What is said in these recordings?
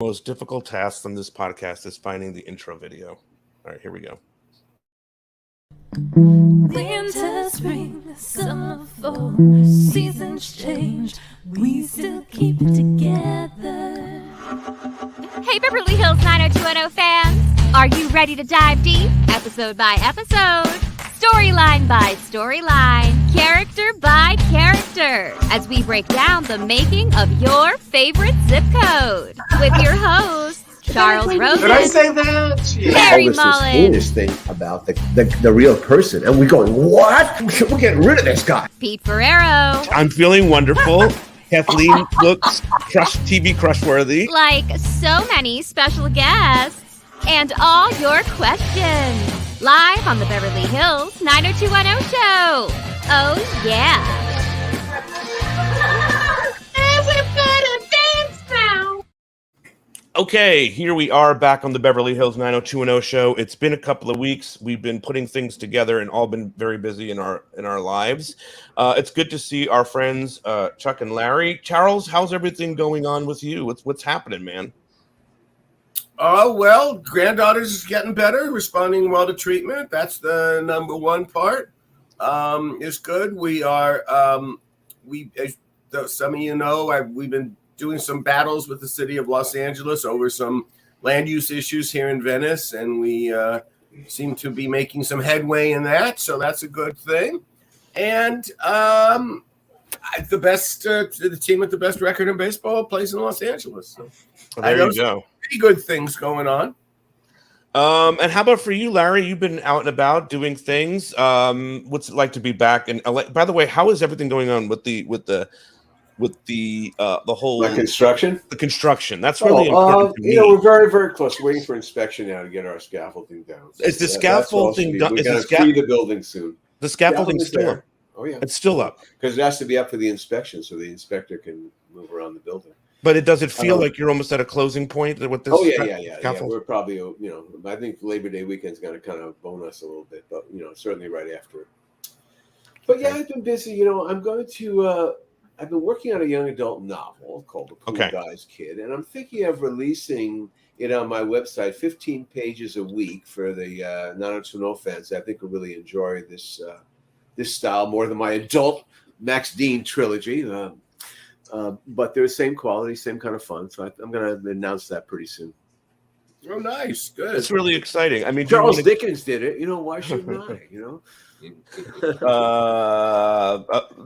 Most difficult task on this podcast is finding the intro video. All right, here we go. Winter, spring, summer, fall, seasons change, we still keep it together. Hey Beverly Hills 90210 fans, are you ready to dive deep, episode by episode, storyline by storyline, character by character, as we break down the making of your favorite zip code, with your hosts, Charles Rosen. Did I say that? Harry All this Mullen. heinous thing about the real person, and we're going, what? We're getting rid of this guy. Pete Ferrero. I'm feeling wonderful. Kathleen looks TV crush worthy. Like so many special guests, and all your questions, live on the Beverly Hills 90210 show. Oh yeah. Everybody dance now. Okay, here we are back on the Beverly Hills 90210 show. It's been a couple of weeks. We've been putting things together and all been very busy in our lives. It's good to see our friends Chuck and Larry. Charles, how's everything going on with you? What's happening, man? Oh, well, granddaughter's getting better, responding well to treatment. That's the number one part. It's good. We are, as some of you know, we've been doing some battles with the city of Los Angeles over some land use issues here in Venice, and we seem to be making some headway in that, so that's a good thing. And the team with the best record in baseball plays in Los Angeles. So Well, there you go. pretty good things going on. And how about for you, Larry? You've been out and about doing things. What's it like to be back in LA? By the way, how is everything going on with the whole Construction? the construction? That's really important to me. we're very, very close. We're waiting for inspection now to get our scaffolding down. So Is the scaffolding done? We're Is going the to free the building soon. The scaffolding's still there. up. Oh, yeah. It's still up. Because it has to be up for the inspection so the inspector can move around the building. But does it feel like you're almost at a closing point with this? Oh, yeah. scaffold? We're probably, I think Labor Day weekend's going to kind of bone us a little bit, but, certainly right after it. But yeah, I've been busy. I'm going to, I've been working on a young adult novel called The Cool Guy's Kid, and I'm thinking of releasing it on my website, 15 pages a week for the 90210 fans. I think will really enjoy this style more than my adult Max Dean trilogy. But they're the same quality, same kind of fun. So I'm going to announce that pretty soon. Oh, nice. Good. It's really exciting. I mean, Charles Dickens did it. Why shouldn't I?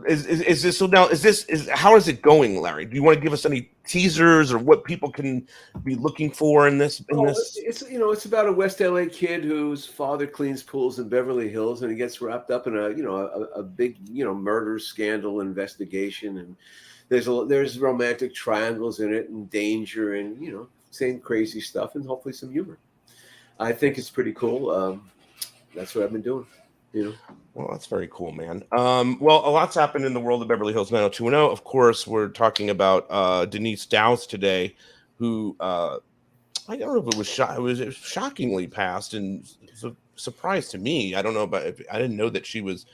Is this so now? How is it going, Larry? Do you want to give us any teasers or what people can be looking for in this? It's about a West LA kid whose father cleans pools in Beverly Hills, and he gets wrapped up in a big murder scandal investigation, and there's romantic triangles in it, and danger, and same crazy stuff, and hopefully some humor. I think it's pretty cool. That's what I've been doing. Well, that's very cool, man. Well, a lot's happened in the world of Beverly Hills 90210. Of course, we're talking about Denise Dowse today, who I don't know if it was shockingly passed, and it's a surprise to me. I don't know about I didn't know that she was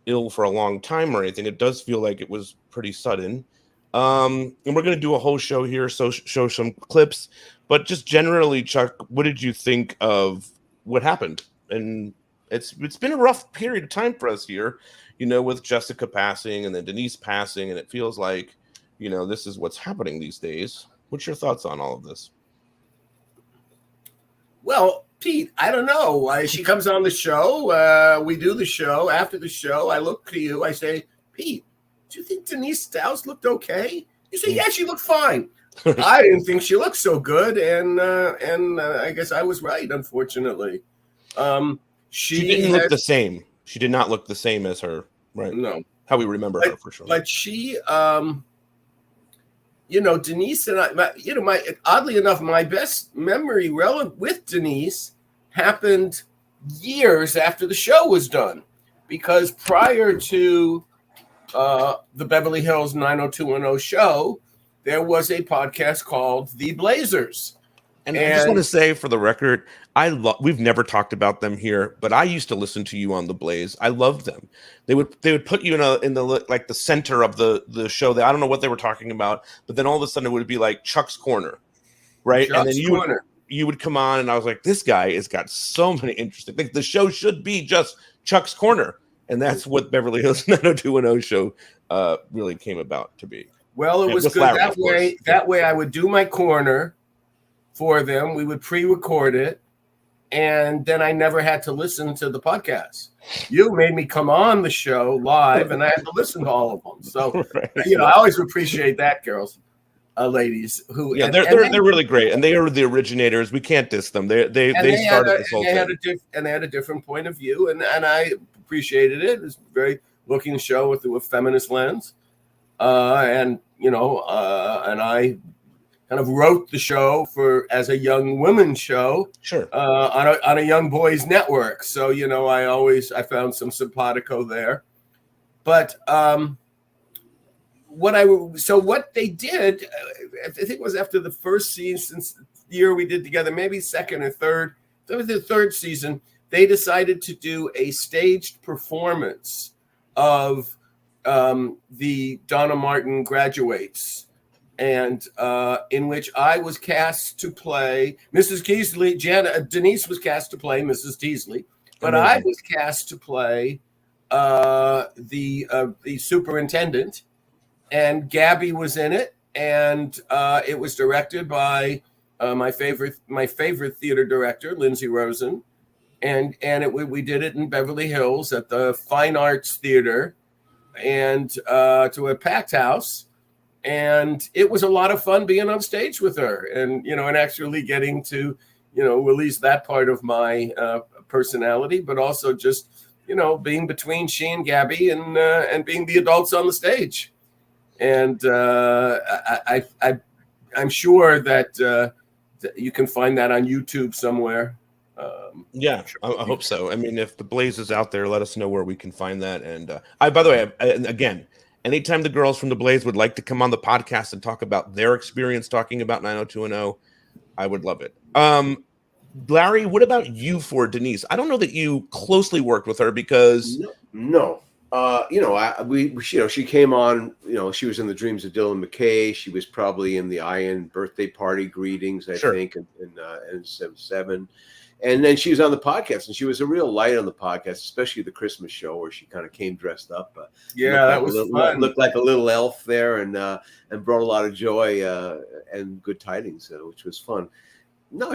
ill for a long time or anything. It does feel like it was pretty sudden. And we're going to do a whole show here, so show some clips. But just generally, Chuck, what did you think of what happened? And it's been a rough period of time for us here, with Jessica passing and then Denise passing, and it feels like, this is what's happening these days. What's your thoughts on all of this? Well, Pete, I don't know. She comes on the show. We do the show. After the show, I look to you. I say, Pete, do you think Denise Dowse looked okay? You say, yeah, she looked fine. I didn't think she looked so good, and I guess I was right, unfortunately. She didn't look the same. She did not look the same as her, right? No. How we remember her, for sure. But she, Denise and I, oddly enough, my best memory with Denise happened years after the show was done. Because prior to the Beverly Hills 90210 show, there was a podcast called The Blazers. And I just want to say, for the record, we've never talked about them here, but I used to listen to you on The Blaze. I loved them. They would put you in the center of the show. I don't know what they were talking about, but then all of a sudden it would be like Chuck's Corner, right? And Chuck's then Corner. you would come on, and I was like, this guy has got so many interesting things. The show should be just Chuck's Corner, and that's what Beverly Hills 90210 show really came about to be. Well, it was with good Larry, that of course. way. That way, I would do my corner for them. We would pre-record it, and then I never had to listen to the podcast. You made me come on the show live, and I had to listen to all of them. So, Right. I always appreciate that, girls, ladies. Who, Yeah, and they're really great, and they are the originators. We can't diss them. They started this whole thing. They had a different point of view, and I appreciated it. It was a very looking show with a feminist lens, and I kind of wrote the show as a young women's show, Sure, on a young boys network. So I found some simpatico there, but what they did, I think it was after the first season, year we did together, maybe second or third. That was the third season. They decided to do a staged performance of the Donna Martin Graduates, and in which I was cast to play Mrs. Teasley. Denise was cast to play Mrs. Teasley, but I was cast to play the superintendent, and Gabby was in it, and it was directed by my favorite theater director, Lindsay Rosen, and we did it in Beverly Hills at the Fine Arts Theater, and to a packed house. And it was a lot of fun being on stage with her, and actually getting to release that part of my personality, but also just being between she and Gabby, and being the adults on the stage. And I'm sure that you can find that on YouTube somewhere. Yeah, I hope so. I mean, if the Blaze is out there, let us know where we can find that. And by the way, again, anytime the girls from the Blaze would like to come on the podcast and talk about their experience talking about 90210, I would love it. Larry, what about you for Denise? I don't know that you closely worked with her because no. She came on. She was in the Dreams of Dylan McKay. She was probably in the Ian birthday party greetings, I think, in 77. And then she was on the podcast, and she was a real light on the podcast, especially the Christmas show where she kind of came dressed up. That was fun. Looked like a little elf there, and brought a lot of joy and good tidings, which was fun. No,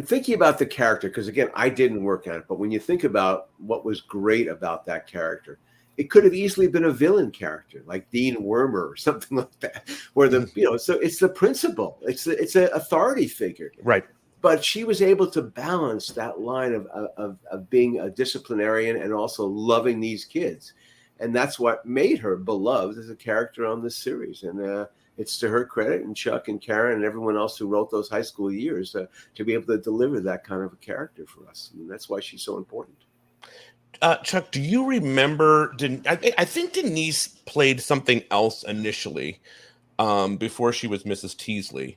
thinking about the character, because again, I didn't work on it, but when you think about what was great about that character, it could have easily been a villain character like Dean Wormer or something like that, where so it's the principal, it's an authority figure, right? But she was able to balance that line of being a disciplinarian and also loving these kids, and that's what made her beloved as a character on this series. And it's to her credit, and Chuck and Karen and everyone else who wrote those high school years to be able to deliver that kind of a character for us. And that's why she's so important. Chuck, do you remember? I think Denise played something else initially before she was Mrs. Teasley.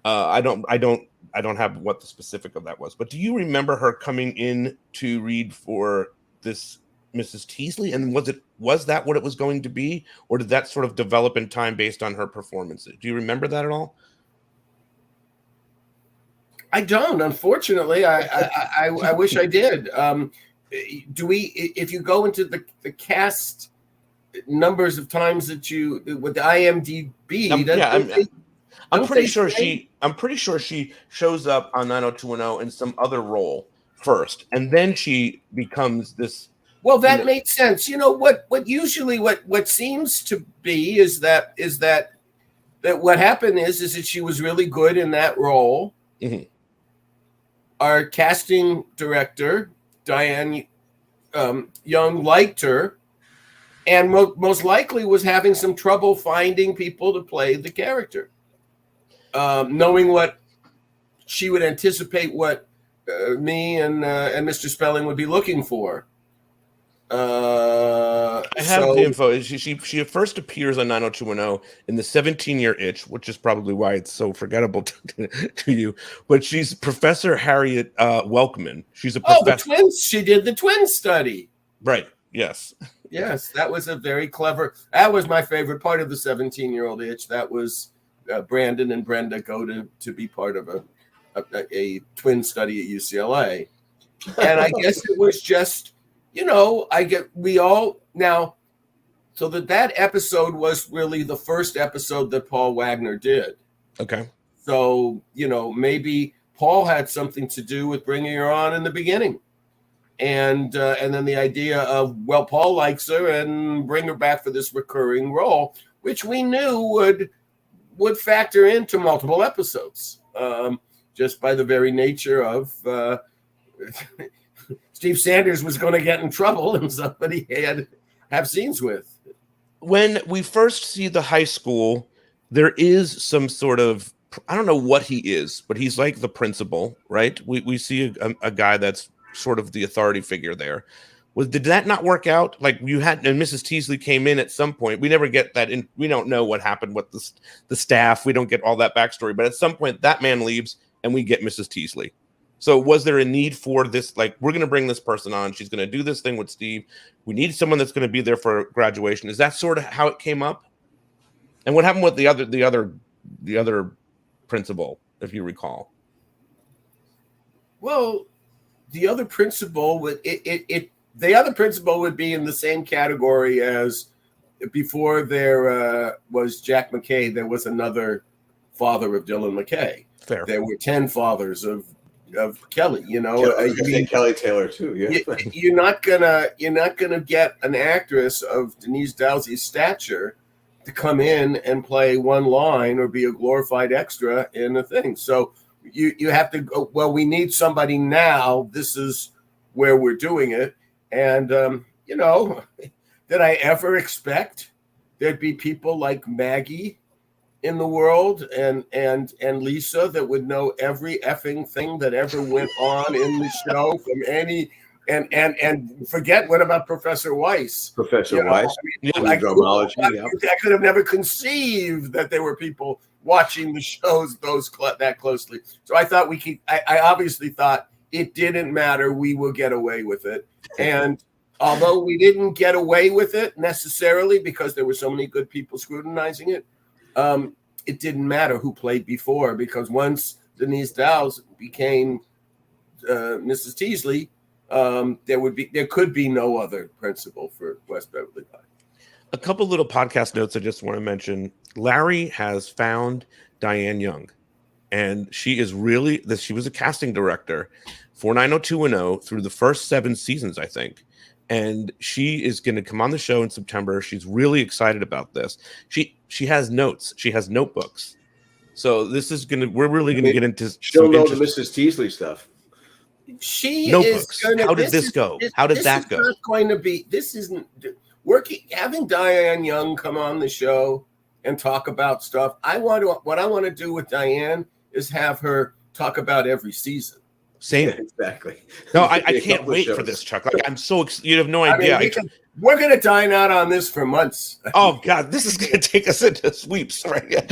I don't have what the specific of that was, but do you remember her coming in to read for this Mrs. Teasley? And was that what it was going to be, or did that sort of develop in time based on her performances? Do you remember that at all? I don't, unfortunately. I wish I did. If you go into the cast numbers of times that you with the IMDb, I'm pretty sure she shows up on 90210 in some other role first, and then she becomes this. Well, that made sense. What seems to be is that what happened is that she was really good in that role. Mm-hmm. Our casting director, Diane Young, liked her, and most likely was having some trouble finding people to play the character. Knowing what she would anticipate what me and Mr. Spelling would be looking for. I have the info. She first appears on 90210 in the 17-year itch, which is probably why it's so forgettable to you. But she's Professor Harriet Welkman. She's a professor. The twins. She did the twin study. Right. Yes. Yes, that was a very clever. That was my favorite part of the 17-year-old itch. That was Brandon and Brenda go to be part of a twin study at UCLA. And I guess it was just, so that episode was really the first episode that Paul Wagner did. Okay. So, maybe Paul had something to do with bringing her on in the beginning. And then the idea of, well, Paul likes her and bring her back for this recurring role, which we knew would factor into multiple episodes, just by the very nature of Steve Sanders was going to get in trouble and somebody had to have scenes with. When we first see the high school, there is some sort of, I don't know what he is, but he's like the principal, right? We see a guy that's sort of the authority figure there. Did that not work out? Like you had, and Mrs. Teasley came in at some point. We never get that in. We don't know what happened with the staff. We don't get all that backstory. But at some point, that man leaves, and we get Mrs. Teasley. So was there a need for this? Like, we're going to bring this person on. She's going to do this thing with Steve. We need someone that's going to be there for graduation. Is that sort of how it came up? And what happened with the other principal, if you recall? Well, the other principal would be in the same category as before there was Jack McKay. There was another father of Dylan McKay. Fair. There were 10 fathers of Kelly. Kelly Taylor too. Yeah. You're not gonna get an actress of Denise Dowse's stature to come in and play one line or be a glorified extra in a thing. So you have to go, well, we need somebody now. This is where we're doing it. And, did I ever expect there'd be people like Maggie in the world and Lisa that would know every effing thing that ever went on in the show from any, and forget, what about Professor Weiss? Weiss, I could have never conceived that there were people watching the shows that closely. So I thought I obviously thought it didn't matter. We will get away with it. And although we didn't get away with it necessarily because there were so many good people scrutinizing it, it didn't matter who played before, because once Denise Dowse became Mrs. Teasley, there could be no other principal for West Beverly High. A couple little podcast notes I just want to mention. Larry has found Diane Young, and she was a casting director for 90210 through the first 7 seasons, I think. And she is going to come on the show in September. She's really excited about this. She has notes. She has notebooks. So this is we're really going to get into. She'll know the Mrs. Teasley stuff. She notebooks. Is How did this go? How did that go? Not going to be. This isn't working. Having Diane Young come on the show and talk about stuff. What I want to do with Diane is have her talk about every season. Same. Yeah, exactly. No, I can't wait for this, Chuck. Like, I'm so you have no idea. We're going to dine out on this for months. Oh God, this is going to take us into sweeps, right?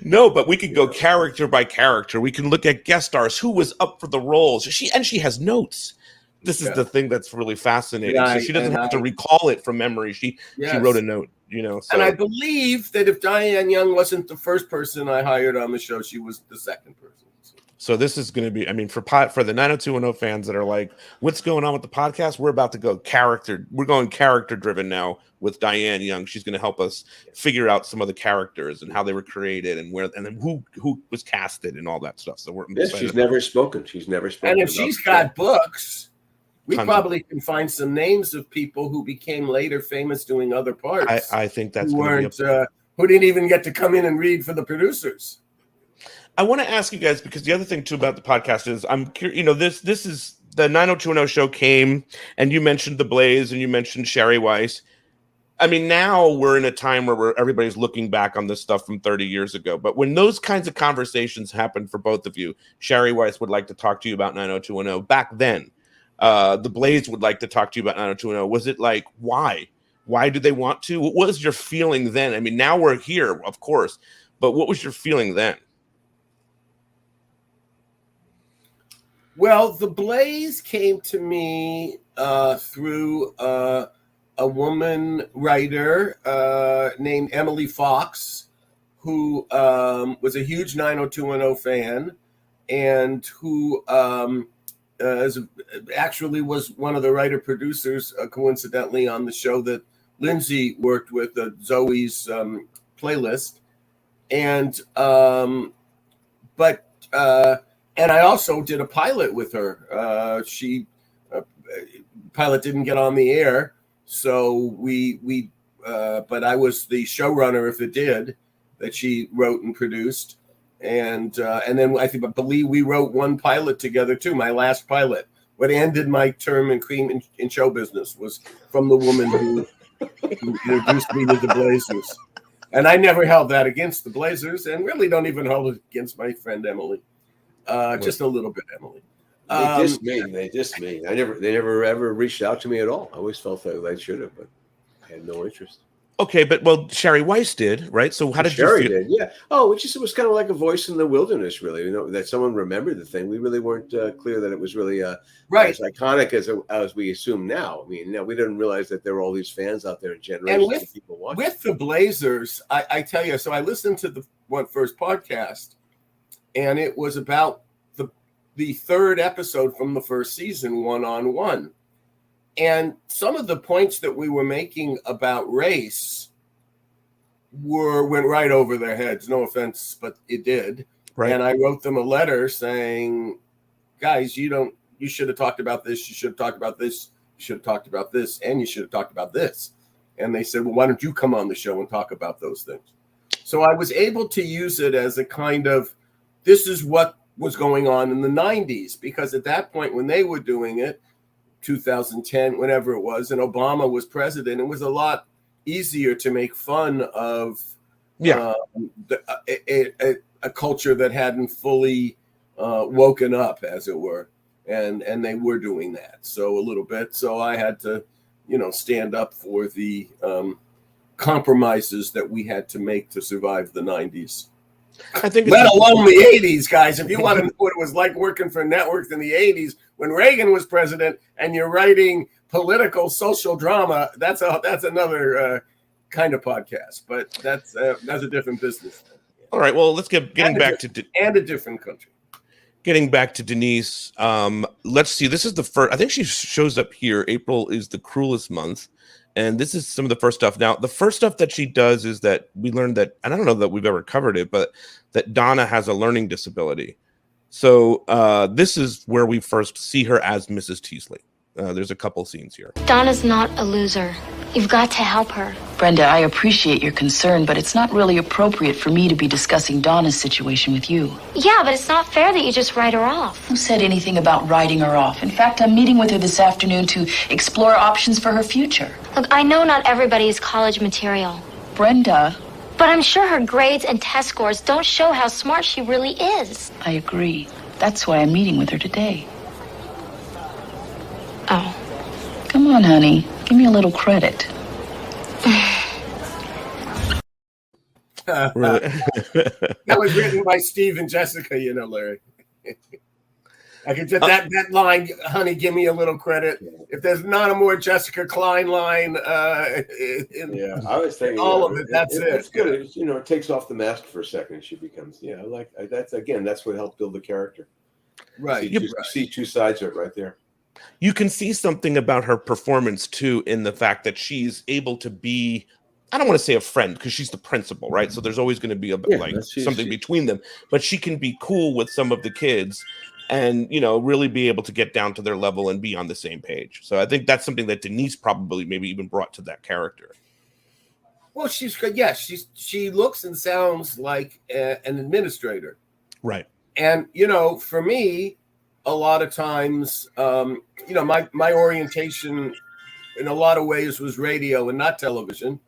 No, but we could go character by character. We can look at guest stars, who was up for the roles. She has notes. This is the thing that's really fascinating. Yeah, so she doesn't have to recall it from memory. She wrote a note, So. And I believe that if Diane Young wasn't the first person I hired on the show, she was the second person. So this is going to be, for the 90210 fans that are like, what's going on with the podcast? We're about to go character. We're going character driven now with Diane Young. She's going to help us figure out some of the characters and how they were created and then who was casted and all that stuff. So we're she's never spoken. And if she's got books, we probably can find some names of people who became later famous doing other parts. I think that's who didn't even get to come in and read for the producers. I want to ask you guys, because the other thing too about the podcast is I'm curious, this is the 90210 show came, and you mentioned The Blaze and you mentioned Sherry Weiss. Now we're in a time where everybody's looking back on this stuff from 30 years ago. But when those kinds of conversations happen for both of you, Sherry Weiss would like to talk to you about 90210. Back then, The Blaze would like to talk to you about 90210. Was it like, why? Why do they want to? What was your feeling then? Now we're here, of course, but what was your feeling then? Well, The Blaze came to me through a woman writer named Emily Fox, who was a huge 90210 fan, and who actually was one of the writer producers, coincidentally, on the show that Lindsay worked with, Zoe's playlist. And and I also did a pilot with her. Pilot didn't get on the air, so but I was the showrunner if it did, that she wrote and produced. And then I believe we wrote one pilot together too. My last pilot, what ended my term in show business, was from the woman who introduced me to the Blazers. And I never held that against the Blazers, and really don't even hold it against my friend Emily. Just a little bit, Emily. They dissed me. They never ever reached out to me at all. I always felt that they should have, but I had no interest. Okay, but Sherry Weiss did, right? So how did Sherry you feel? did, yeah. Oh, it was kind of like a voice in the wilderness, really. That someone remembered the thing. We really weren't clear that it was really right, as iconic as we assume now. I mean, now we didn't realize that there were all these fans out there in generations of people watching. With the Blazers, I tell you, so I listened to the first podcast, and it was about the third episode from the first season, one-on-one. And some of the points that we were making about race went right over their heads. No offense, but it did. Right. And I wrote them a letter saying, guys, you should have talked about this. You should have talked about this. You should have talked about this. And you should have talked about this. And they said, well, why don't you come on the show and talk about those things? So I was able to use it as a kind of, this is what was going on in the 90s, because at that point when they were doing it, 2010, whenever it was, and Obama was president, it was a lot easier to make fun of a culture that hadn't fully woken up, as it were, and they were doing that so a little bit. So I had to, stand up for the compromises that we had to make to survive the 90s. I think, let alone the 80s, guys. If you want to know what it was like working for networks in the 80s when Reagan was president, and you're writing political social drama, that's another kind of podcast. But that's a different business. All right. Well, let's getting back to a different country. Getting back to Denise. Let's see. This is the first. I think she shows up here. April is the cruelest month. And this is some of the first stuff. Now, the first stuff that she does is that we learned that, and I don't know that we've ever covered it, but that Donna has a learning disability. So this is where we first see her as Mrs. Teasley. There's a couple scenes here. Donna's not a loser. You've got to help her. Brenda, I appreciate your concern, but it's not really appropriate for me to be discussing Donna's situation with you. Yeah, but it's not fair that you just write her off. Who said anything about writing her off? In fact, I'm meeting with her this afternoon to explore options for her future. Look, I know not everybody is college material. Brenda. But I'm sure her grades and test scores don't show how smart she really is. I agree. That's why I'm meeting with her today. Oh. Come on, honey. Give me a little credit. That was written by Steve and Jessica, Larry. I could just that line, honey, give me a little credit. If there's not a more Jessica Klein line, I was thinking all of it. That's it. It's good. It takes off the mask for a second. She becomes, that's what helped build the character. Right. See two sides of it right there. You can see something about her performance too in the fact that she's able to be, I don't want to say a friend because she's the principal, right? So there's always going to be something between them, but she can be cool with some of the kids and, really be able to get down to their level and be on the same page. So I think that's something that Denise probably maybe even brought to that character. Well, she's good. Yes, she looks and sounds like an administrator. Right. And, for me, a lot of times, my orientation in a lot of ways was radio and not television,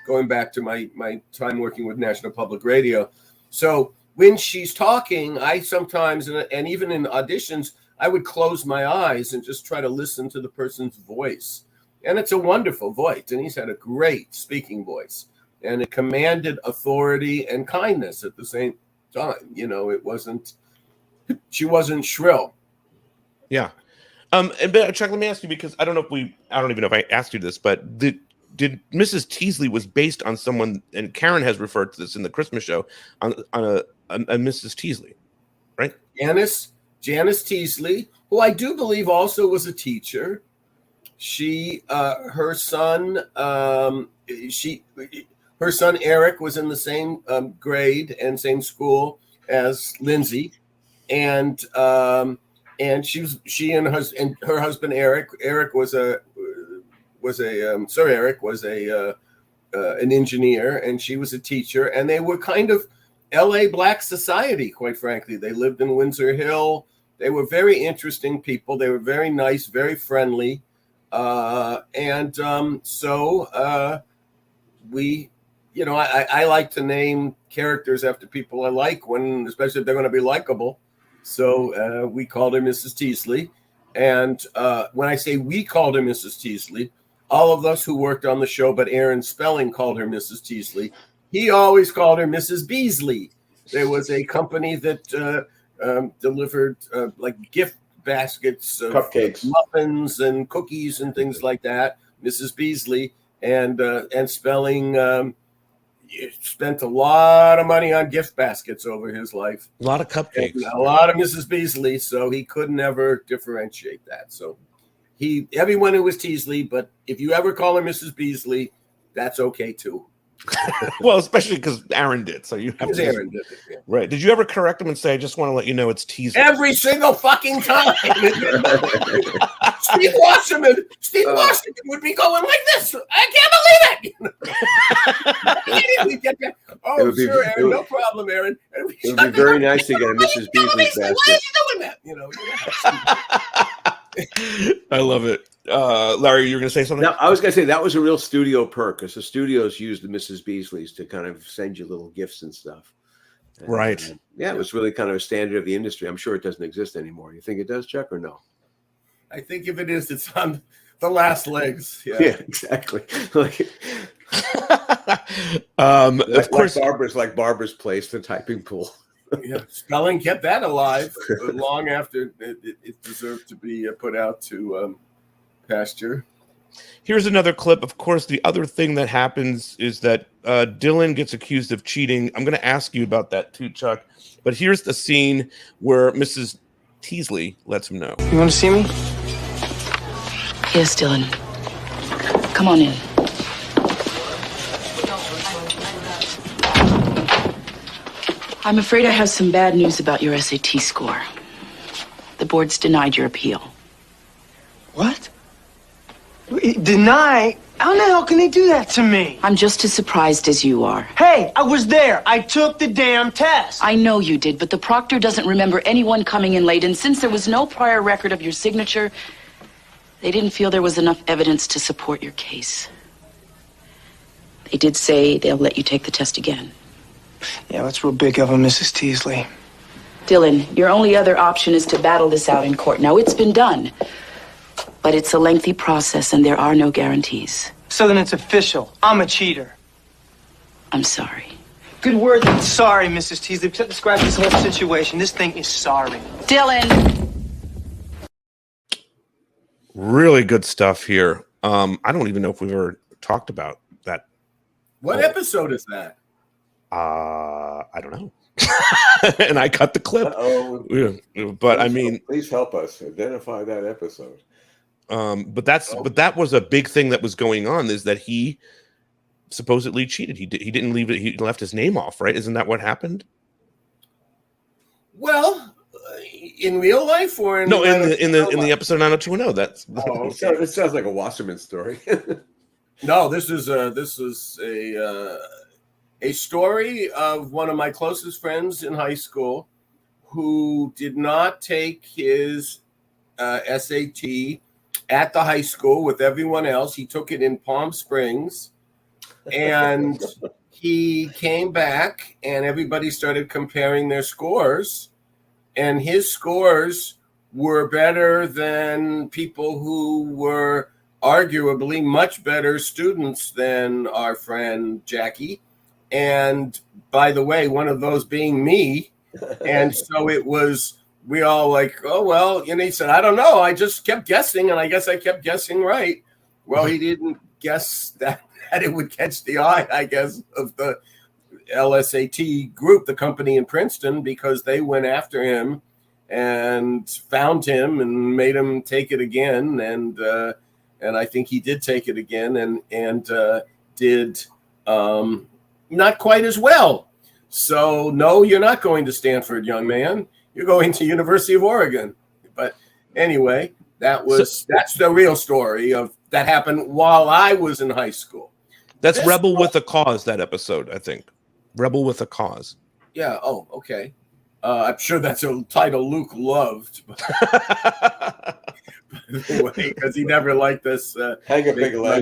going back to my time working with National Public Radio. So when she's talking, I sometimes, and even in auditions, I would close my eyes and just try to listen to the person's voice. And it's a wonderful voice. Denise had a great speaking voice, and it commanded authority and kindness at the same time. She wasn't shrill. Yeah. But Chuck, let me ask you, because I don't even know if I asked you this, but did Mrs. Teasley was based on someone, and Karen has referred to this in the Christmas show on a Mrs. Teasley, right? Janice Teasley, who I do believe also was a teacher. She, her son Eric was in the same grade and same school as Lindsay, and she and her husband Eric was an engineer, and she was a teacher, and they were kind of LA Black society, quite frankly. They lived in Windsor Hill. They were very interesting people. They were very nice, very friendly. So we, I like to name characters after people I like, especially if they're going to be likable. So we called her Mrs. Teasley. And when I say we called her Mrs. Teasley, all of us who worked on the show, but Aaron Spelling called her Mrs. Teasley. He always called her Mrs. Beasley. There was a company that delivered like gift baskets of cupcakes, muffins, and cookies and things like that. Mrs. Beasley and Spelling spent a lot of money on gift baskets over his life. A lot of cupcakes. And a lot of Mrs. Beasley, so he couldn't ever differentiate that. So everyone who was Teasley, but if you ever call her Mrs. Beasley, that's okay too. Well, especially because Aaron did. So you have to. Aaron did it, yeah. Right. Did you ever correct him and say, I just want to let you know it's Teasley? Every single fucking time. Steve Wasserman would be going like this. I can't believe it. Oh, sure, Aaron. No problem, Aaron. It would be very nice to get a Mrs. Beasley's basket. Why are you doing that? I love it. Larry, you were going to say something? No, I was going to say that was a real studio perk, because the studios used the Mrs. Beasleys to kind of send you little gifts and stuff. And, right. It was really kind of a standard of the industry. I'm sure it doesn't exist anymore. You think it does, Chuck, or no? I think if it is, it's on the last legs. Yeah, exactly. Of course, Barbara's Place, the typing pool. Yeah, Spelling kept that alive long after it deserved to be put out to pasture. Here's another clip. Of course, the other thing that happens is that Dylan gets accused of cheating. I'm going to ask you about that too, Chuck. But here's the scene where Mrs. Teasley lets him know. You want to see me? Yes, Dylan. Come on in. I'm afraid I have some bad news about your SAT score. The board's denied your appeal. What? Deny? How the hell can they do that to me? I'm just as surprised as you are. Hey, I was there. I took the damn test. I know you did, but the proctor doesn't remember anyone coming in late, and since there was no prior record of your signature, they didn't feel there was enough evidence to support your case. They did say they'll let you take the test again. Yeah, that's real big of them, Mrs. Teasley. Dylan, your only other option is to battle this out in court. Now, it's been done, but it's a lengthy process, and there are no guarantees. So then it's official. I'm a cheater. I'm sorry. Good word. Sorry, Mrs. Teasley. To describe this whole situation, this thing is sorry. Dylan! Really good stuff here. I don't even know if we've ever talked about that. What episode is that? I don't know. And I cut the clip. But I mean, please help us identify that episode. But that was a big thing that was going on, is that he supposedly cheated. He didn't leave it. He left his name off, right? Isn't that what happened? Well, in real life or in the episode 90210. That's it sounds like a Wasserman story. No, this is a story of one of my closest friends in high school who did not take his SAT at the high school with everyone else. He took it in Palm Springs, and he came back, and everybody started comparing their scores, and his scores were better than people who were arguably much better students than our friend Jackie. And by the way, one of those being me. And so it was, we all like, oh, well, and he said, I don't know. I just kept guessing, and I guess I kept guessing right. Well, he didn't guess that that it would catch the eye, I guess, of the LSAT group, the company in Princeton, because they went after him and found him and made him take it again. And I think he did take it again and did not quite as well. So, no, you're not going to Stanford, young man. You're going to University of Oregon. But anyway, that's the real story of that happened while I was in high school. That's Rebel with a Cause, that episode, I think. Rebel with a Cause. Yeah. Oh, okay. I'm sure that's a title Luke loved. Anyway, because he never liked this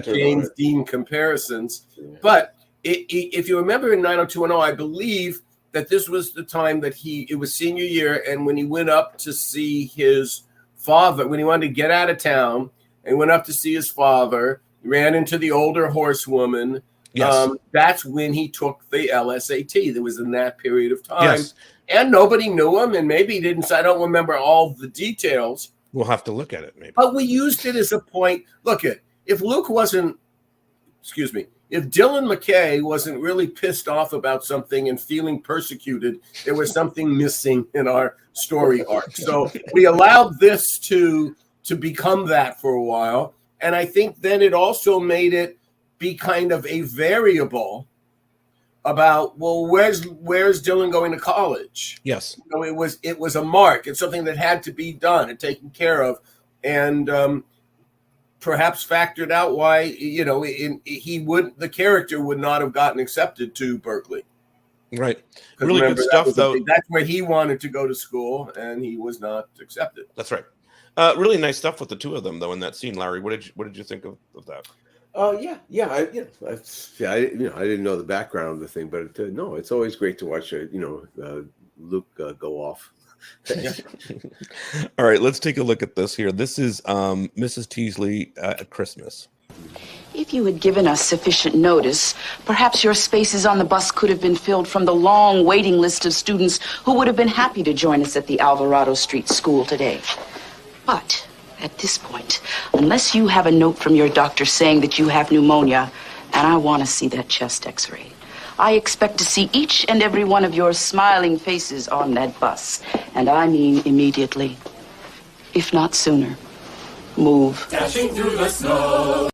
James Dean comparisons. Yeah. But if you remember in 90210, I believe that this was the time that it was senior year, and when he went up to see his father, when he wanted to get out of town, and went up to see his father, ran into the older horsewoman. Yes. That's when he took the LSAT. That was in that period of time. Yes. And nobody knew him, and maybe he didn't. I don't remember all the details. We'll have to look at it, maybe. But we used it as a point. Look, if Luke wasn't, if Dylan McKay wasn't really pissed off about something and feeling persecuted, there was something missing in our story arc. So we allowed this to become that for a while. And I think then it also made it be kind of a variable about, well, where's Dylan going to college? Yes. So it was a mark. It's something that had to be done and taken care of, and perhaps factored out why the character would not have gotten accepted to Berkeley. Right. Really good stuff, though. That's where he wanted to go to school, and he was not accepted. That's right. Really nice stuff with the two of them, though, in that scene. Larry, what did you think of that? I didn't know the background of the thing, but no, it's always great to watch Luke go off. All right, let's take a look at this here. This is Mrs. Teasley at Christmas. If you had given us sufficient notice, perhaps your spaces on the bus could have been filled from the long waiting list of students who would have been happy to join us at the Alvarado Street School today. But at this point, unless you have a note from your doctor saying that you have pneumonia, and I want to see that chest x-ray, I expect to see each and every one of your smiling faces on that bus. And I mean immediately, if not sooner. Move. Dashing through the snow.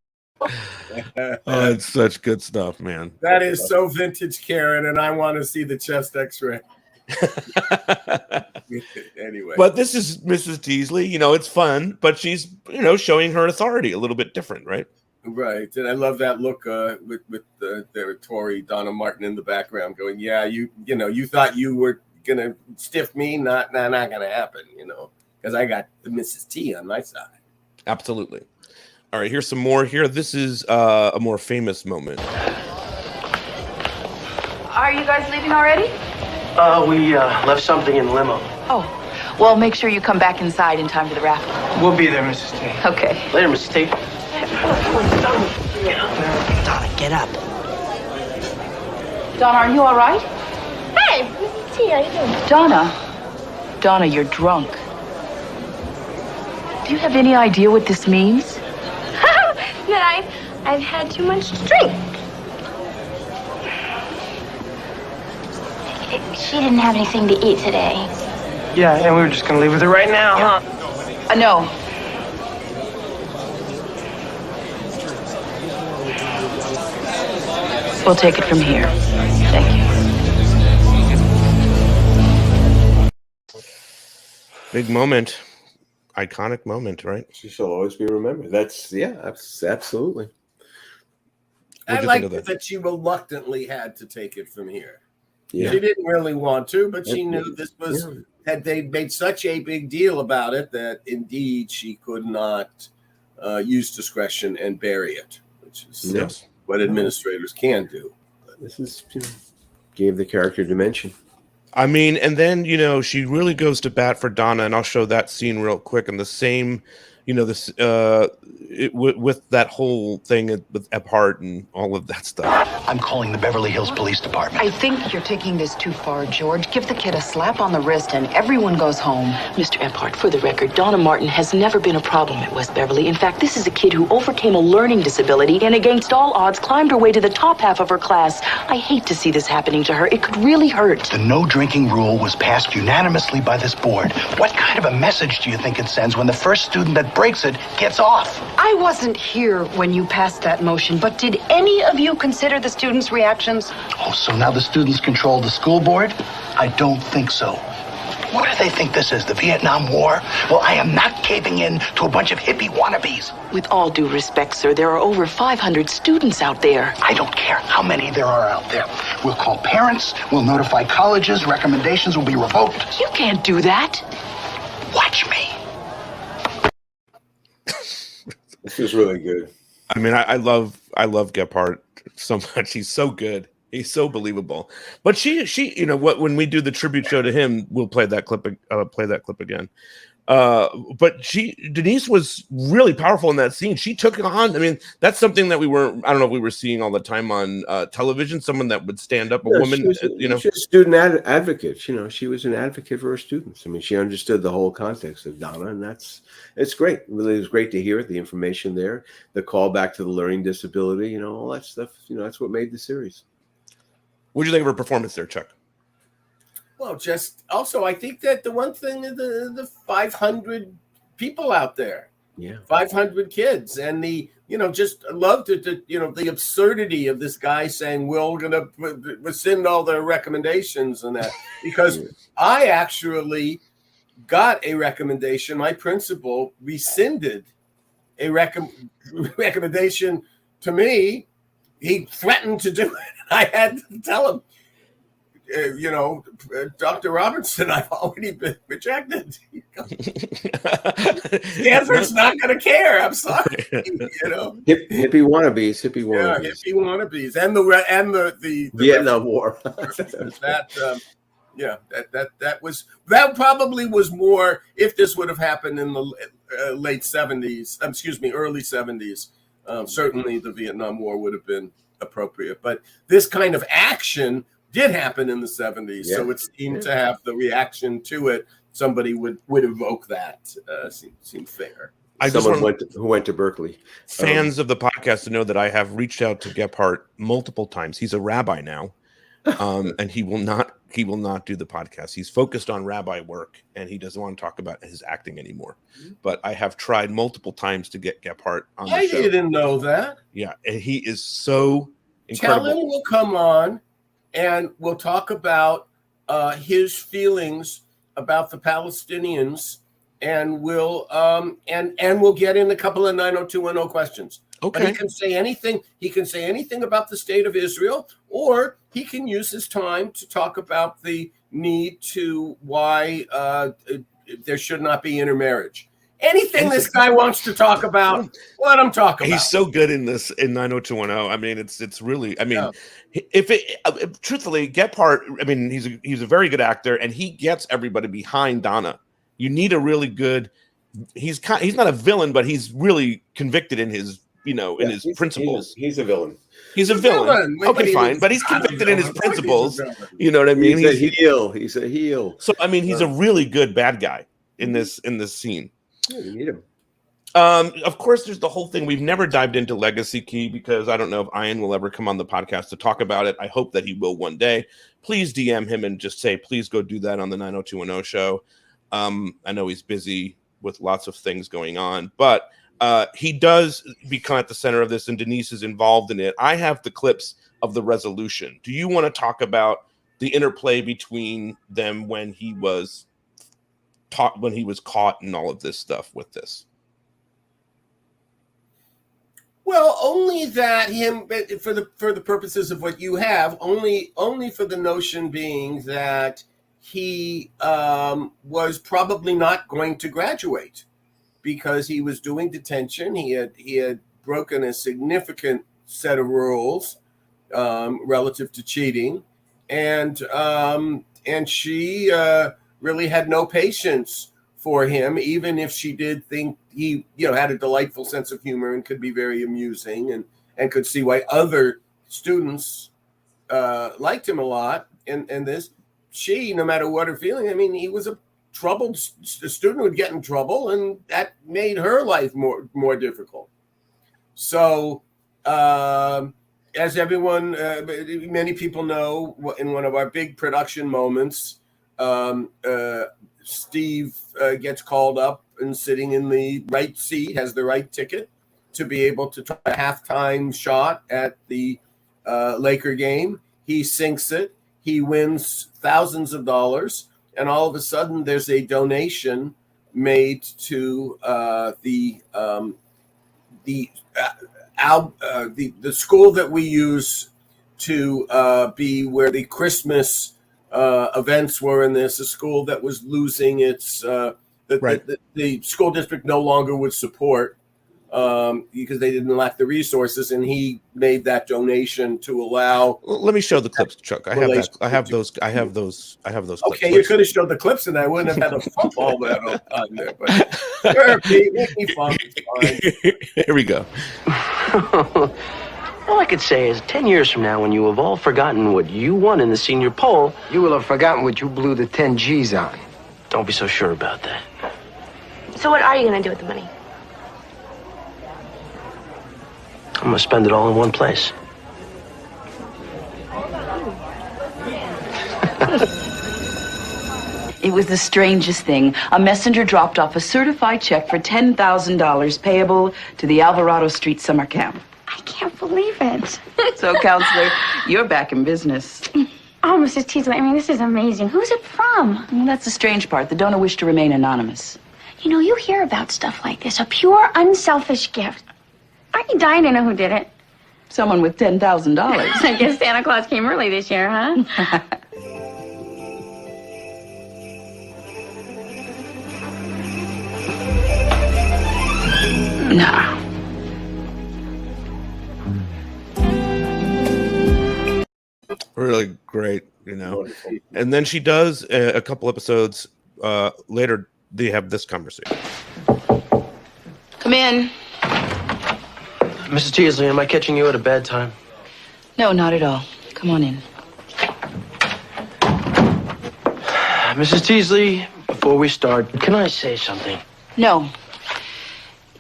Oh, it's such good stuff, man. That is so vintage, Karen, and I want to see the chest x-ray. Anyway, but this is Mrs. Teasley. It's fun, but she's showing her authority a little bit different, right? Right, and I love that look with the Tory Donna Martin in the background, going, "Yeah, you thought you were gonna stiff me, not gonna happen, because I got the Mrs. T on my side." Absolutely. All right, here's some more. Here, this is a more famous moment. Are you guys leaving already? We left something in the limo. Oh, well, make sure you come back inside in time for the raffle. We'll be there, Mrs. T. Okay. Later, Mrs. T. Donna, get up. Donna, are you all right? Hey, Mrs. T, how you doing? Donna, you're drunk. Do you have any idea what this means? That I've had too much to drink. She didn't have anything to eat today. Yeah, and we were just gonna leave with her right now, huh? No. We'll take it from here. Thank you. Big moment. Iconic moment, right? She shall always be remembered. That's absolutely. I like that she reluctantly had to take it from here. Yeah. She didn't really want to, but she knew this was had they made such a big deal about it that indeed she could not use discretion and bury it, which is what administrators can do. This is gave the character dimension. I mean, and then she really goes to bat for Donna, and I'll show that scene real quick in the same this with that whole thing with Ephardt and all of that stuff. I'm calling the Beverly Hills Police Department. I think you're taking this too far, George. Give the kid a slap on the wrist and everyone goes home. Mr. Ephardt, for the record, Donna Martin has never been a problem at West Beverly. In fact, this is a kid who overcame a learning disability and against all odds climbed her way to the top half of her class. I hate to see this happening to her. It could really hurt. The no drinking rule was passed unanimously by this board. What kind of a message do you think it sends when the first student that breaks it gets off? I wasn't here when you passed that motion, but did any of you consider the students' reactions? Oh, so now the students control the school board? I don't think so. What do they think this is, the Vietnam War? Well, I am not caving in to a bunch of hippie wannabes. With all due respect, sir, there are over 500 students out there. I don't care how many there are out there. We'll call parents, we'll notify colleges, recommendations will be revoked. You can't do that. Watch me. This is really good. I mean, I love Gephardt so much. He's so good. He's so believable. But she, when we do the tribute show to him, we'll play that clip again. But Denise was really powerful in that scene. She took it on. I mean, that's something that I don't know if we were seeing all the time on television, someone that would stand up, a woman, she was a student advocate. She was an advocate for her students. I mean, she understood the whole context of Donna, and it's great. Really, it was great to hear it, the information there, the call back to the learning disability, all that stuff. That's what made the series. What do you think of her performance there, Chuck? Well, just also, I think that the one thing is the 500 people out there, 500 kids, and just loved it. The absurdity of this guy saying we're going to rescind all their recommendations and that, because I actually got a recommendation. My principal rescinded a recommendation to me. He threatened to do it. I had to tell him, Dr. Robertson, I've already been rejected. Stanford's not going to care. I'm sorry. Hippie wannabes. Yeah, hippie wannabes, and the Vietnam War. That probably was more if this would have happened in the late 70s. Early 70s. Certainly, the Vietnam War would have been appropriate, but this kind of action did happen in the 70s, so it seemed to have the reaction to it. Somebody would evoke that. Seemed fair. Someone who went to Berkeley. Fans of the podcast to know that I have reached out to Gephardt multiple times. He's a rabbi now, and he will not do the podcast. He's focused on rabbi work, and he doesn't want to talk about his acting anymore. But I have tried multiple times to get Gephardt on the show. I didn't know that. Yeah, and he is so incredible. Tell him we'll come on, and we'll talk about his feelings about the Palestinians, and we'll get in a couple of 90210 questions. Okay. But he can say anything. He can say anything about the state of Israel, or he can use his time to talk about the need to why there should not be intermarriage. Anything this guy wants to talk about, let him talk about. He's so good in this in 90210. I mean, it's really. I mean, truthfully, Gephardt. I mean, he's a very good actor, and he gets everybody behind Donna. You need a really good. He's not a villain, but he's really convicted in his his principles. He's a villain. He's a villain. Okay, fine, but he's convicted in his principles. You know what I mean? He's a heel. So I mean, he's a really good bad guy in this scene. Yeah, you need him. Of course, there's the whole thing. We've never dived into Legacy Key because I don't know if Ian will ever come on the podcast to talk about it. I hope that he will one day. Please DM him and just say, please go do that on the 90210 show. I know he's busy with lots of things going on, but he does become at the center of this, and Denise is involved in it. I have the clips of the resolution. Do you want to talk about the interplay between them when he was caught and all of this stuff with this? Well, only that for the purposes of what you have, only for the notion being that he was probably not going to graduate because he was doing detention. He had broken a significant set of rules relative to cheating, and she really had no patience for him, even if she did think he, had a delightful sense of humor and could be very amusing, and could see why other students liked him a lot. And this, she, no matter what her feeling, I mean, he was a troubled student who would get in trouble, and that made her life more difficult. So, as everyone, many people know, in one of our big production moments, Steve gets called up and sitting in the right seat, has the right ticket to be able to try a halftime shot at the Laker game. He sinks it. He wins thousands of dollars. And all of a sudden, there's a donation made to the school that we use to be where the Christmas events were in this, a school that was losing its the school district no longer would support because they didn't lack the resources, and he made that donation to allow. Well, let me show the clips, Chuck. I have those clips. Okay, you could have showed the clips, and I wouldn't have had to fump all that on there. But sure, Pete, make me fump. Here we go. All I could say is 10 years from now, when you have all forgotten what you won in the senior poll, you will have forgotten what you blew the 10 G's on. Don't be so sure about that. So what are you going to do with the money? I'm going to spend it all in one place. It was the strangest thing. A messenger dropped off a certified check for $10,000 payable to the Alvarado Street summer camp. I can't believe it. So, counselor, you're back in business. Oh, Mrs. Teasley, I mean, this is amazing. Who's it from? Well, that's the strange part. The donor wished to remain anonymous. You know, you hear about stuff like this. A pure, unselfish gift. Aren't you dying to know who did it? Someone with $10,000. I guess Santa Claus came early this year, huh? No. Really great, And then she does a couple episodes later. They have this conversation. Come in. Mrs. Teasley, am I catching you at a bad time? No, not at all. Come on in. Mrs. Teasley, before we start, can I say something? No.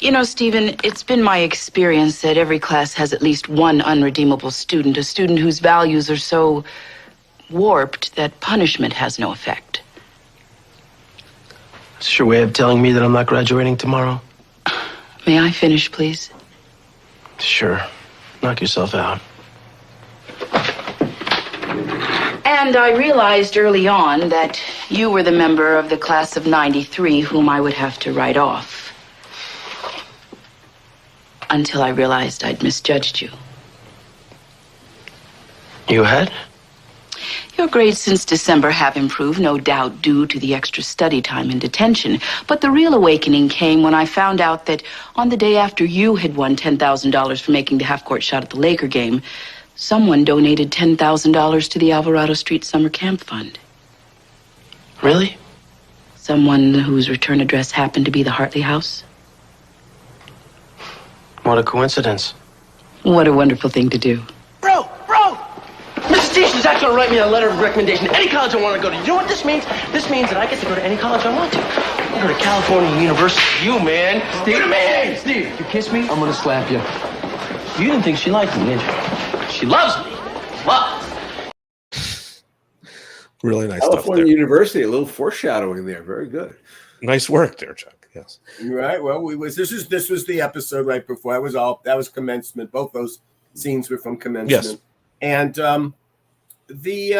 You know, Stephen, it's been my experience that every class has at least one unredeemable student, a student whose values are so warped that punishment has no effect. Is this your way of telling me that I'm not graduating tomorrow? May I finish, please? Sure. Knock yourself out. And I realized early on that you were the member of the class of '93 whom I would have to write off. Until I realized I'd misjudged you. You had? Your grades since December have improved, no doubt due to the extra study time in detention. But the real awakening came when I found out that on the day after you had won $10,000 for making the half-court shot at the Laker game, someone donated $10,000 to the Alvarado Street Summer Camp Fund. Really? Someone whose return address happened to be the Hartley House. What a coincidence. What a wonderful thing to do. Bro! Mrs. Teasley's actually going to write me a letter of recommendation to any college I want to go to. You know what this means? This means that I get to go to any college I want to. I go to California University. You, man. Steve, man! Steve, if you kiss me, I'm going to slap you. You didn't think she liked me, did you? She loves me. Love. Really nice California stuff there. University, a little foreshadowing there. Very good. Nice work there, Chuck. Yes. Right. Well, this was the episode right before. That was commencement. Both those scenes were from commencement. Yes. And the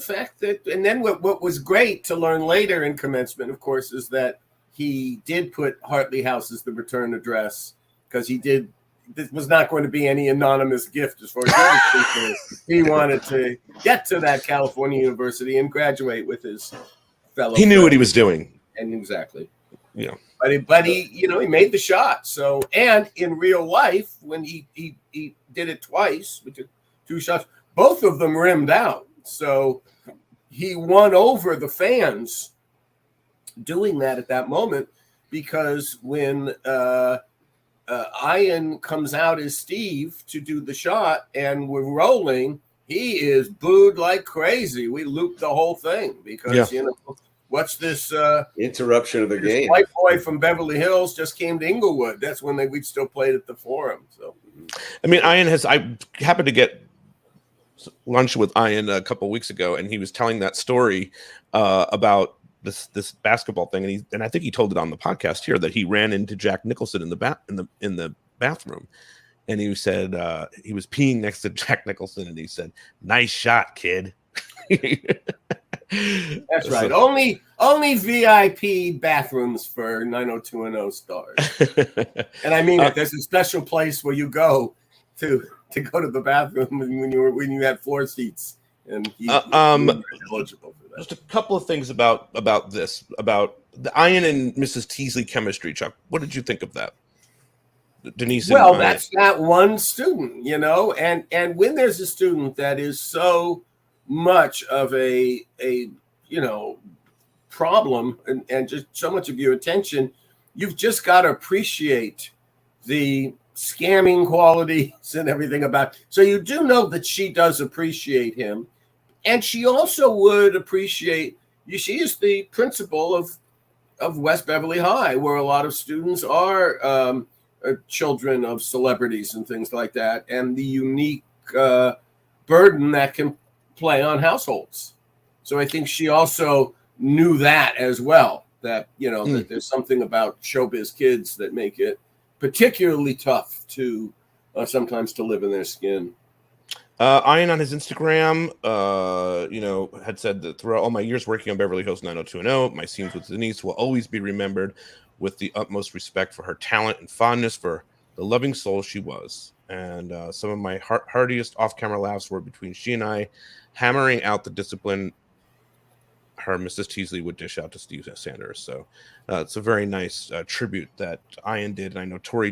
fact that, and then what was great to learn later in commencement, of course, is that he did put Hartley House as the return address because this was not going to be any anonymous gift as far as he was concerned. He wanted to get to that California University and graduate with his fellow. He knew what he was doing. And exactly. Yeah. But he made the shot. So, and in real life, when he did it twice, with the 2 shots, both of them rimmed out. So he won over the fans doing that at that moment, because when Ian comes out as Steve to do the shot and we're rolling, he is booed like crazy. We looped the whole thing because, what's this interruption of the game? White boy from Beverly Hills just came to Inglewood. That's when we still played at the Forum. So, I mean, I happened to get lunch with Ian a couple of weeks ago, and he was telling that story about this basketball thing, and I think he told it on the podcast here that he ran into Jack Nicholson in the bathroom, and he said he was peeing next to Jack Nicholson, and he said, "Nice shot, kid." That's right. Only VIP bathrooms for 90210 stars. And I mean, there's a special place where you go to go to the bathroom when you had floor seats, and he's eligible for that. Just a couple of things about the Ian and Mrs. Teasley chemistry, Chuck. What did you think of that? Denise. Well, that's not one student, and when there's a student that is so much of a problem and just so much of your attention, you've just got to appreciate the scamming qualities and everything about it. So you do know that she does appreciate him, and she also would appreciate she is the principal of West Beverly High, where a lot of students are children of celebrities and things like that, and the unique burden that can play on households. So I think she also knew that as well, that that there's something about showbiz kids that make it particularly tough to sometimes to live in their skin. Ian on his Instagram, had said that throughout all my years working on Beverly Hills 90210, my scenes with Denise will always be remembered with the utmost respect for her talent and fondness for the loving soul she was. And some of my heartiest off-camera laughs were between she and I hammering out the discipline her Mrs. Teasley would dish out to Steve Sanders. So it's a very nice tribute that Ian did, and I know Tori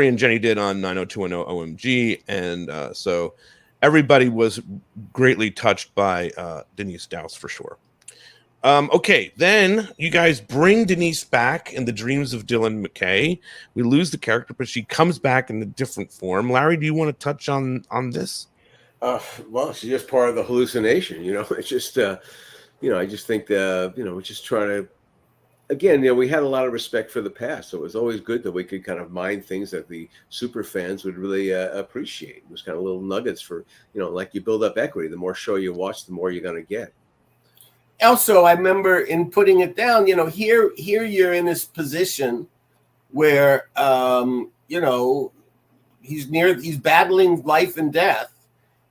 and Jenny did on 90210 OMG, and so everybody was greatly touched by Denise Dowse for sure. Okay, then you guys bring Denise back in the dreams of Dylan McKay. We lose the character, but she comes back in a different form. Larry, do you want to touch on this? Well, she's just part of the hallucination. It's just, I just think we're just trying to. Again, we had a lot of respect for the past, so it was always good that we could kind of mine things that the super fans would really appreciate. It was kind of little nuggets for, like you build up equity. The more show you watch, the more you're going to get. Also, I remember in putting it down, here you're in this position where, he's battling life and death,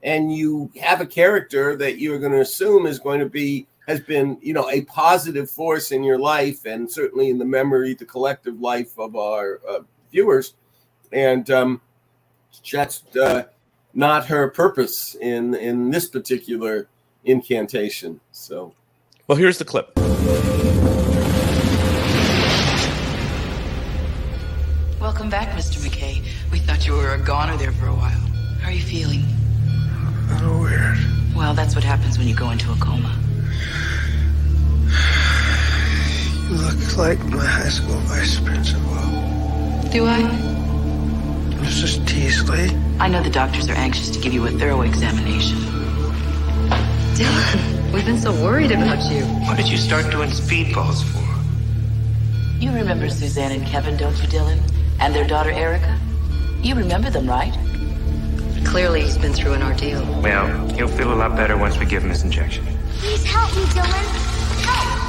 and you have a character that you're going to assume has been, a positive force in your life, and certainly in the the collective life of our viewers. And that's not her purpose in this particular incantation. So. Well, here's the clip. Welcome back, Mr. McKay. We thought you were a goner there for a while. How are you feeling? A little weird. Well, that's what happens when you go into a coma. You look like my high school vice principal. Do I? Mrs. Teasley. I know the doctors are anxious to give you a thorough examination. Dylan, we've been so worried about you. What did you start doing speedballs for? You remember Suzanne and Kevin, don't you, Dylan? And their daughter, Erica? You remember them, right? Clearly, he's been through an ordeal. Well, he'll feel a lot better once we give him this injection. Please help me, Dylan. Help!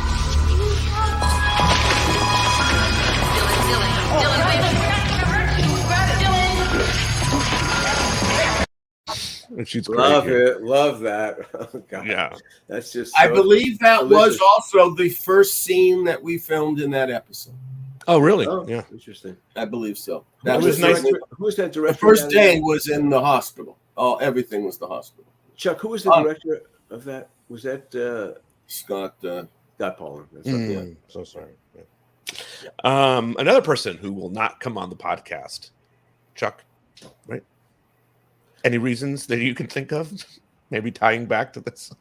Please help. Dylan, wait. She's love crazy. it. Love that. Oh, God. Yeah. That's just I so believe that delicious. was also the first scene that we filmed in that episode. Oh, really? Oh, yeah. Interesting. I believe so. That That was was nice. Who's that The director? first day was in the hospital. Oh, everything was the hospital. Chuck, who was the director of that? Was that Scott Paulin? That's right. So sorry. Yeah. Another person who will not come on the podcast, Chuck, right? Any reasons that you can think of? Maybe tying back to this?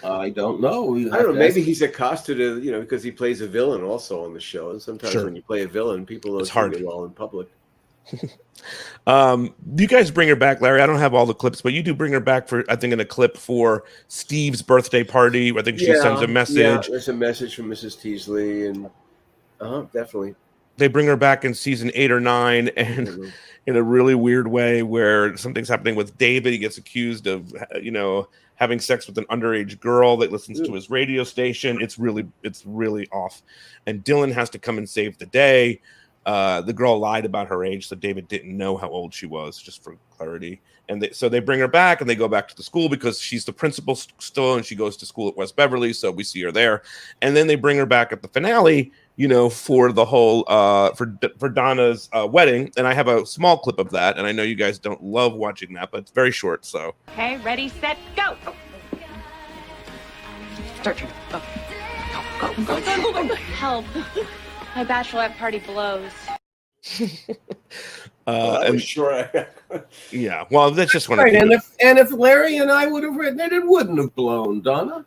I don't know. I don't know. Maybe he's accosted, because he plays a villain also on the show. And sometimes when you play a villain, people don't treat you well in public. You guys bring her back, Larry. I don't have all the clips, but you do bring her back for, I think, in a clip for Steve's birthday party. I think she sends a message. Yeah, there's a message from Mrs. Teasley, and definitely. They bring her back in season 8 or 9, and in a really weird way, where something's happening with David. He gets accused of, having sex with an underage girl that listens to his radio station. It's really off, and Dylan has to come and save the day. The girl lied about her age, so David didn't know how old she was, just for clarity. And so they bring her back, and they go back to the school because she's the principal still, and she goes to school at West Beverly, so we see her there. And then they bring her back at the finale, for the whole for Donna's wedding. And I have a small clip of that, and I know you guys don't love watching that, but it's very short. So okay, ready, set, go. Start your Go. Help. My bachelorette party blows. I'm sure. Yeah, well, that's just one. Right, and if Larry and I would have written it, it wouldn't have blown, Donna.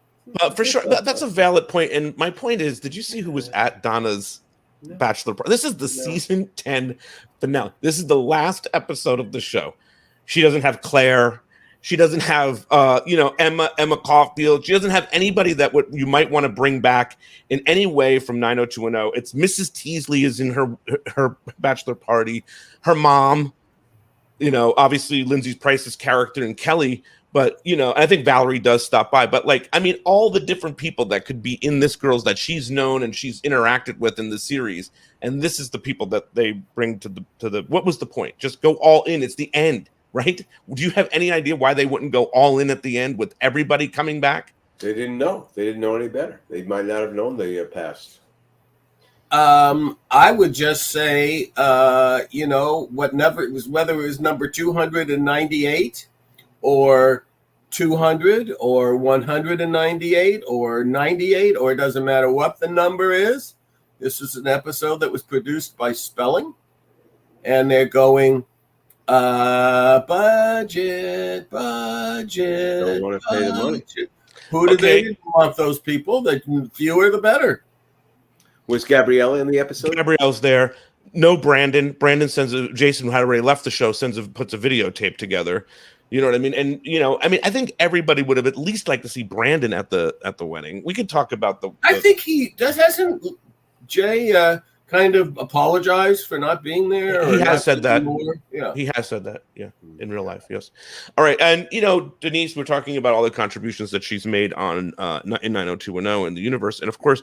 For sure, that's a valid point. And my point is, did you see who was at Donna's bachelor party? This is the season 10 finale. This is the last episode of the show. She doesn't have Claire. She doesn't have, Emma Caulfield. She doesn't have anybody that you might want to bring back in any way from 90210. It's Mrs. Teasley is in her bachelor party. Her mom, obviously Lindsay Price's character and Kelly. But, I think Valerie does stop by. But, all the different people that could be in this girl's that she's known and she's interacted with in the series. And this is the people that they bring to the what was the point? Just go all in. It's the end. Right? Do you have any idea why they wouldn't go all in at the end with everybody coming back? They didn't know. They didn't know any better. They might not have known the past. I would just say, whether it was number 298 or 200 or 198 or 98, or it doesn't matter what the number is. This is an episode that was produced by Spelling, and they're going, budget. Don't want to pay the money. Who do they want? Those people? The fewer, the better. Was Gabriella in the episode? Gabrielle's there. No Brandon. Brandon Jason had already left the show. Puts a videotape together. You know what I mean? And I think everybody would have at least liked to see Brandon at the wedding. We could talk about I think he does. Hasn't Jay kind of apologized for not being there? He has said that. Yeah, he has said that. Yeah, in real life, yes. All right, and Denise, we're talking about all the contributions that she's made on in 90210 in the universe, and of course,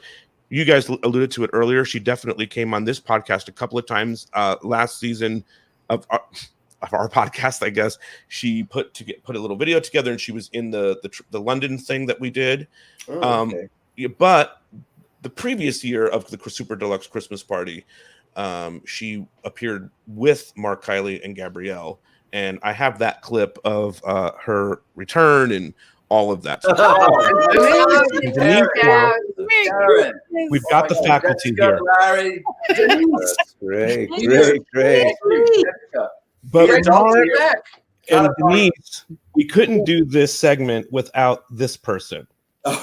you guys alluded to it earlier. She definitely came on this podcast a couple of times last season of our podcast. I guess she put a little video together, and she was in the London thing that we did. But the previous year of the Super Deluxe Christmas Party, she appeared with Mark, Kylie, and Gabrielle, and I have that clip of her return and all of that. We've got the faculty here. Larry. Great. But Mark and Denise, we couldn't do this segment without this person. I'm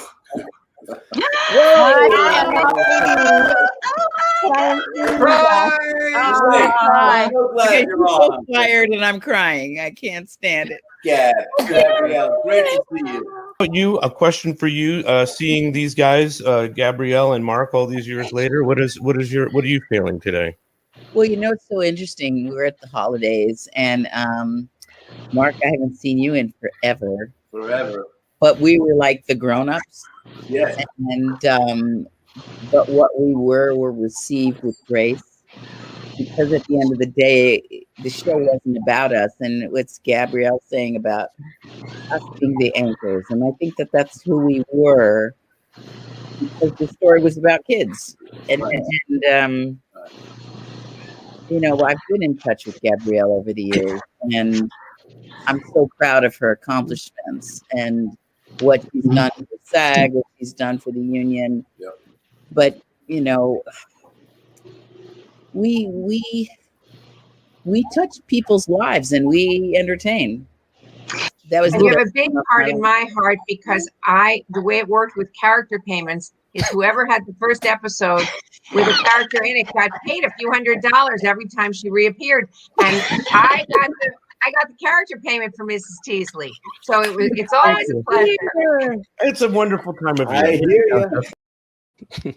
so tired and I'm crying. I can't stand it. Yeah, Gabrielle, great to see you. A question for you. Seeing these guys, Gabrielle and Mark, all these years later, what are you feeling today? Well, it's so interesting. We're at the holidays, and Mark, I haven't seen you in forever. But we were like the grown-ups. Yeah. And but what we were received with grace, because at the end of the day, the show wasn't about us, and it's Gabrielle saying about us being the anchors, and I think that that's who we were, because the story was about kids, and I've been in touch with Gabrielle over the years, and I'm so proud of her accomplishments and what she's done for SAG, what she's done for the union. Yeah. But we touch people's lives and we entertain. That was And the you have best a big one of part my in life. my heart because the way it worked with character payments is whoever had the first episode with a character in it got paid a few $100s every time she reappeared. And I got the character payment for Mrs. Teasley. So it's Thank always a you. pleasure. It's a wonderful time of year. I hear you.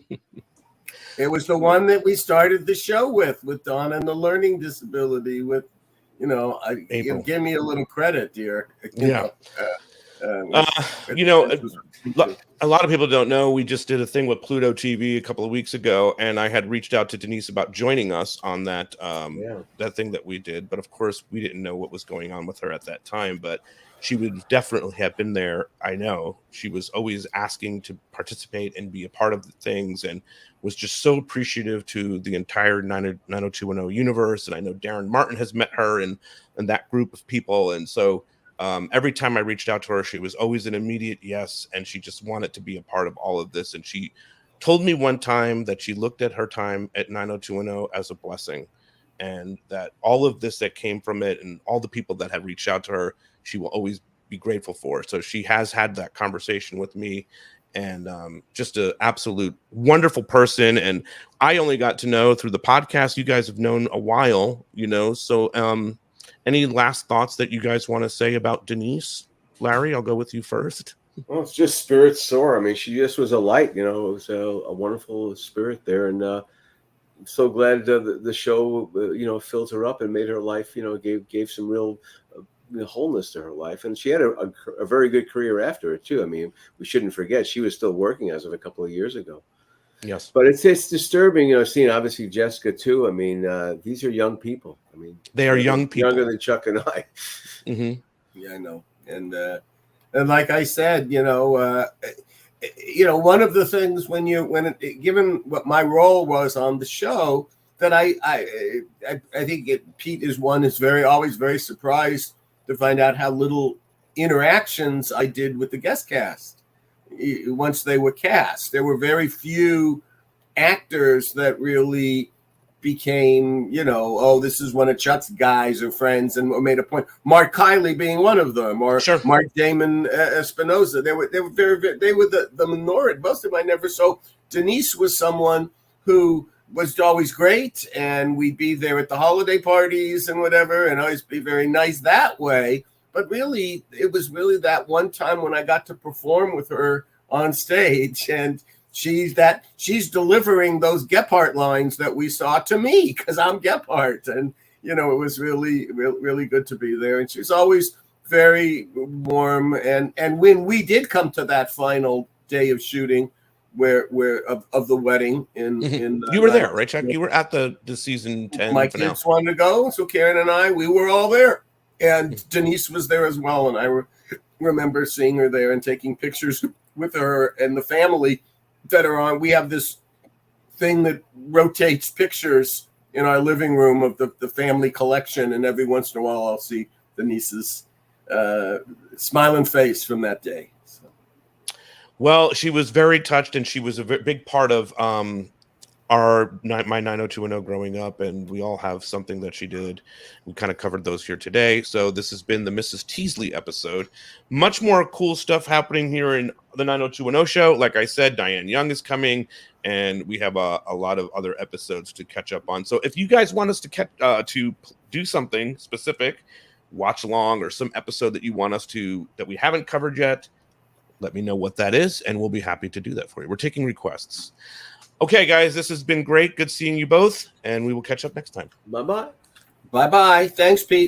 It was the one that we started the show with Dawn and the learning disability. With, April. give me a little credit, dear. Yeah. This was a lot of people don't know we just did a thing with Pluto TV a couple of weeks ago, and I had reached out to Denise about joining us on that that thing that we did, but of course we didn't know what was going on with her at that time. But she would definitely have been there. I know she was always asking to participate and be a part of the things, and was just so appreciative to the entire 90210 universe. And I know Darren Martin has met her and that group of people, and so every time I reached out to her, she was always an immediate yes, and she just wanted to be a part of all of this. And she told me one time that she looked at her time at 90210 as a blessing, and that all of this that came from it and all the people that have reached out to her, she will always be grateful for. So she has had that conversation with me, and just an absolute wonderful person. And I only got to know through the podcast. You guys have known a while, so any last thoughts that you guys want to say about Denise? Larry, I'll go with you first. Well, it's just spirit soar. I mean, she just was a light, it was a wonderful spirit there. And I'm so glad the show, filled her up and made her life, gave some real wholeness to her life. And she had a very good career after it, too. I mean, we shouldn't forget she was still working as of a couple of years ago. Yes. But it's disturbing, seeing obviously Jessica, too. I mean, these are young people. I mean, they are young people. Younger than Chuck and I. Mm-hmm. Yeah, I know. And like I said, one of the things given what my role was on the show, that I think Pete is always very surprised to find out how little interactions I did with the guest cast once they were cast. There were very few actors that really became, this is one of Chuck's guys or friends, and made a point. Mark Kiley being one of them, or sure. Mark Damon Espinosa. They were the minority. Most of them I never saw. Denise was someone who was always great, and we'd be there at the holiday parties and whatever, and always be very nice that way. But really, it was really that one time when I got to perform with her on stage, and she's delivering those Gephardt lines that we saw to me, because I'm Gephardt, and it was really, really, really good to be there. And she was always very warm. And when we did come to that final day of shooting, where of the wedding in you were there, right, Chuck? You were at the season 10 my finale. kids wanted to go, so Karen and I, we were all there, and Denise was there as well. And I remember seeing her there and taking pictures with her and the family that are on. We have this thing that rotates pictures in our living room of the family collection, and every once in a while I'll see Denise's smiling face from that day. So. Well, she was very touched, and she was a big part of my 90210 growing up, and we all have something that she did. We kind of covered those here today. So this has been the Mrs. Teasley episode. Much more cool stuff happening here in the 90210 show. Like I said, Diane Young is coming, and we have a lot of other episodes to catch up on. So if you guys want us to do something specific, watch along, or some episode that you want us that we haven't covered yet, let me know what that is, and we'll be happy to do that for you. We're taking requests. Okay, guys, this has been great. Good seeing you both, and we will catch up next time. Bye-bye. Bye-bye. Thanks, Pete.